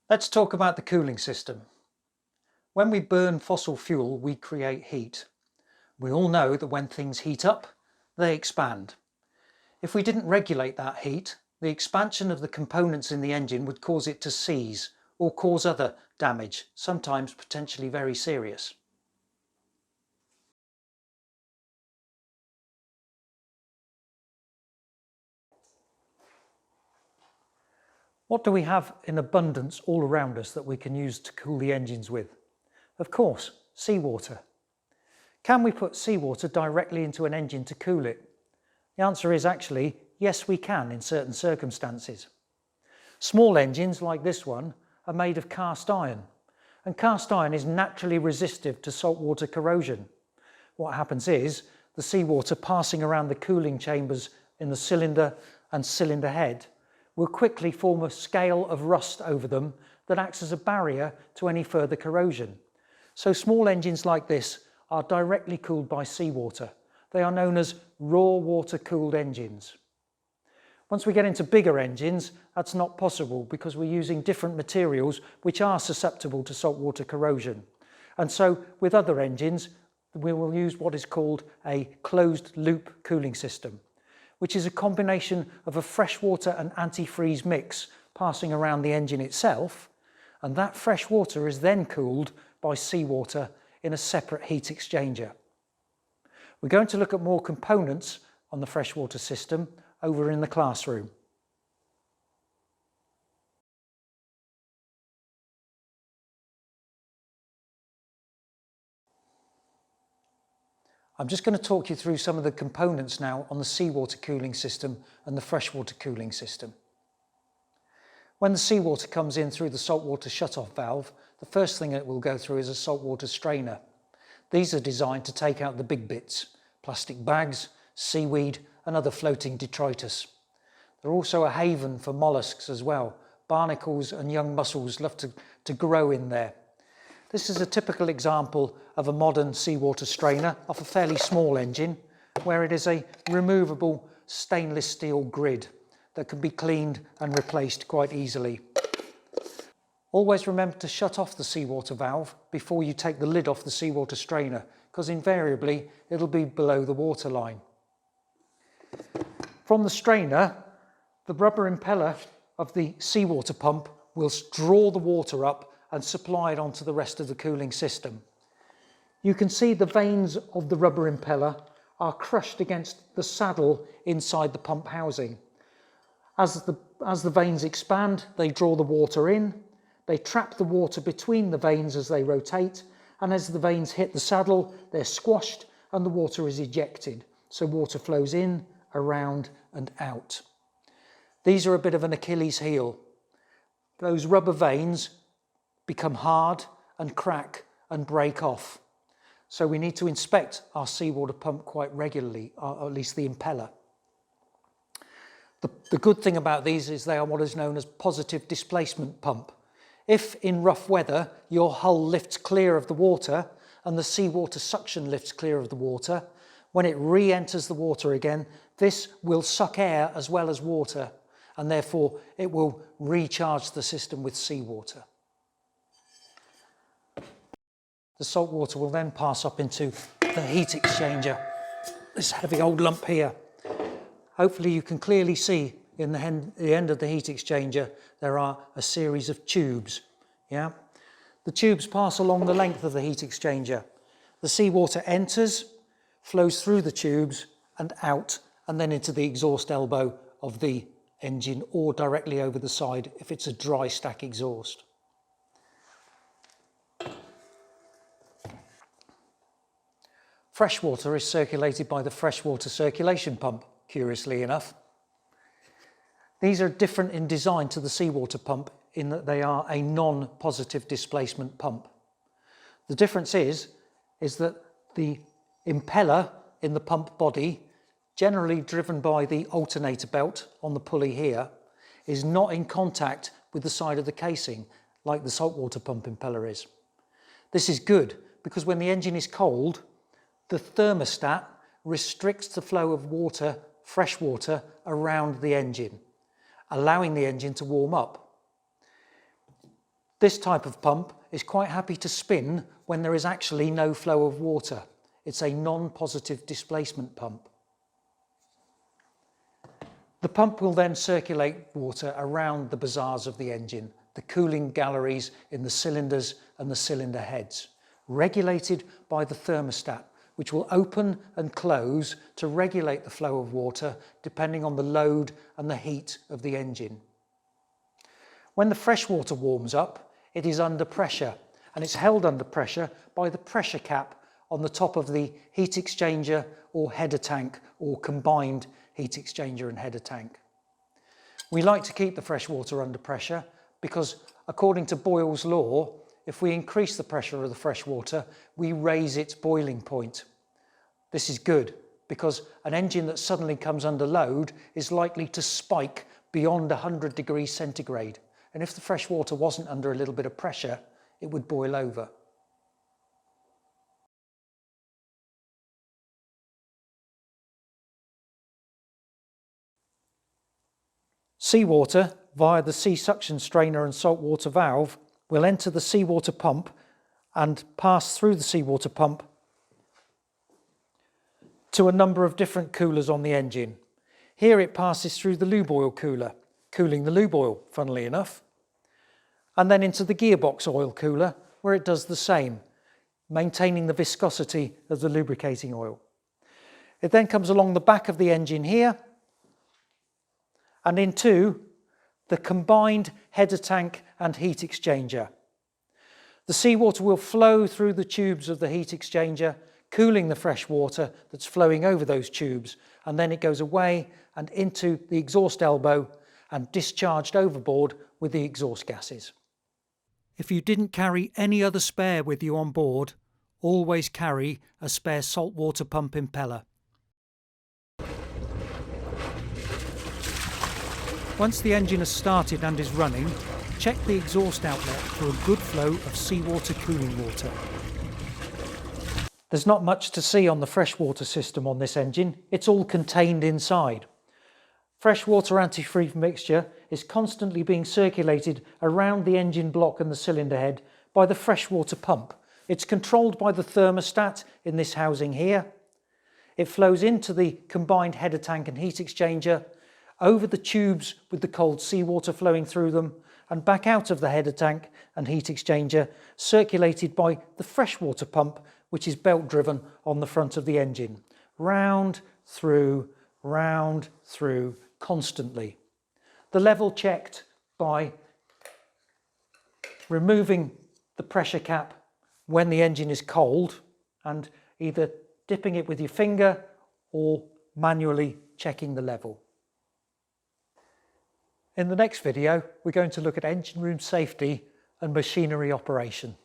Let's talk about the cooling system. When we burn fossil fuel, we create heat. We all know that when things heat up, they expand. If we didn't regulate that heat, the expansion of the components in the engine would cause it to seize or cause other damage, sometimes potentially very serious. What do we have in abundance all around us that we can use to cool the engines with? Of course, seawater. Can we put seawater directly into an engine to cool it? The answer is actually, yes we can in certain circumstances. Small engines like this one are made of cast iron, and cast iron is naturally resistive to saltwater corrosion. What happens is, the seawater passing around the cooling chambers in the cylinder and cylinder head will quickly form a scale of rust over them that acts as a barrier to any further corrosion. So small engines like this are directly cooled by seawater. They are known as raw water cooled engines. Once we get into bigger engines, that's not possible because we're using different materials which are susceptible to saltwater corrosion. And so with other engines, we will use what is called a closed loop cooling system, which is a combination of a freshwater and antifreeze mix passing around the engine itself, and that fresh water is then cooled by seawater in a separate heat exchanger. We're going to look at more components on the freshwater system over in the classroom. I'm just going to talk you through some of the components now on the seawater cooling system and the freshwater cooling system. When the seawater comes in through the saltwater shutoff valve, the first thing it will go through is a saltwater strainer. These are designed to take out the big bits, plastic bags, seaweed and other floating detritus. They're also a haven for molluscs as well. Barnacles and young mussels love to grow in there. This is a typical example of a modern seawater strainer off a fairly small engine, where it is a removable stainless steel grid that can be cleaned and replaced quite easily. Always remember to shut off the seawater valve before you take the lid off the seawater strainer, because invariably it'll be below the waterline. From the strainer, the rubber impeller of the seawater pump will draw the water up and supply it onto the rest of the cooling system. You can see the vanes of the rubber impeller are crushed against the saddle inside the pump housing. As the vanes expand, they draw the water in, they trap the water between the vanes as they rotate, and as the vanes hit the saddle, they're squashed and the water is ejected. So water flows in, around and out. These are a bit of an Achilles heel. Those rubber vanes become hard and crack and break off. So we need to inspect our seawater pump quite regularly, or at least the impeller. The good thing about these is they are what is known as positive displacement pump. If in rough weather your hull lifts clear of the water and the seawater suction lifts clear of the water, when it re-enters the water again, this will suck air as well as water, and therefore it will recharge the system with seawater. The salt water will then pass up into the heat exchanger, this heavy old lump here. Hopefully you can clearly see in the end of the heat exchanger there are a series of tubes. Yeah? The tubes pass along the length of the heat exchanger. The seawater enters, flows through the tubes and out, and then into the exhaust elbow of the engine, or directly over the side if it's a dry stack exhaust. Freshwater is circulated by the freshwater circulation pump, curiously enough. These are different in design to the seawater pump in that they are a non-positive displacement pump. The difference is that the impeller in the pump body, generally driven by the alternator belt on the pulley here, is not in contact with the side of the casing like the saltwater pump impeller is. This is good because when the engine is cold, the thermostat restricts the flow of water, fresh water, around the engine, allowing the engine to warm up. This type of pump is quite happy to spin when there is actually no flow of water. It's a non-positive displacement pump. The pump will then circulate water around the bazaars of the engine, the cooling galleries in the cylinders and the cylinder heads, regulated by the thermostat, which will open and close to regulate the flow of water depending on the load and the heat of the engine. When the fresh water warms up, it is under pressure, and it's held under pressure by the pressure cap on the top of the heat exchanger or header tank, or combined heat exchanger and header tank. We like to keep the fresh water under pressure because, according to Boyle's law, if we increase the pressure of the fresh water, we raise its boiling point. This is good because an engine that suddenly comes under load is likely to spike beyond 100 degrees centigrade. And if the fresh water wasn't under a little bit of pressure, it would boil over. Seawater, via the sea suction strainer and saltwater valve, will enter the seawater pump and pass through the seawater pump to a number of different coolers on the engine. Here it passes through the lube oil cooler, cooling the lube oil, funnily enough, and then into the gearbox oil cooler, where it does the same, maintaining the viscosity of the lubricating oil. It then comes along the back of the engine here and into the combined header tank and heat exchanger. The seawater will flow through the tubes of the heat exchanger, cooling the fresh water that's flowing over those tubes, and then it goes away and into the exhaust elbow and discharged overboard with the exhaust gases. If you didn't carry any other spare with you on board, always carry a spare saltwater pump impeller. Once the engine has started and is running, check the exhaust outlet for a good flow of seawater cooling water. There's not much to see on the freshwater system on this engine, it's all contained inside. Freshwater antifreeze mixture is constantly being circulated around the engine block and the cylinder head by the freshwater pump. It's controlled by the thermostat in this housing here. It flows into the combined header tank and heat exchanger, over the tubes with the cold seawater flowing through them, and back out of the header tank and heat exchanger, circulated by the freshwater pump, which is belt driven on the front of the engine. Round through, constantly. The level checked by removing the pressure cap when the engine is cold and either dipping it with your finger or manually checking the level. In the next video, we're going to look at engine room safety and machinery operation.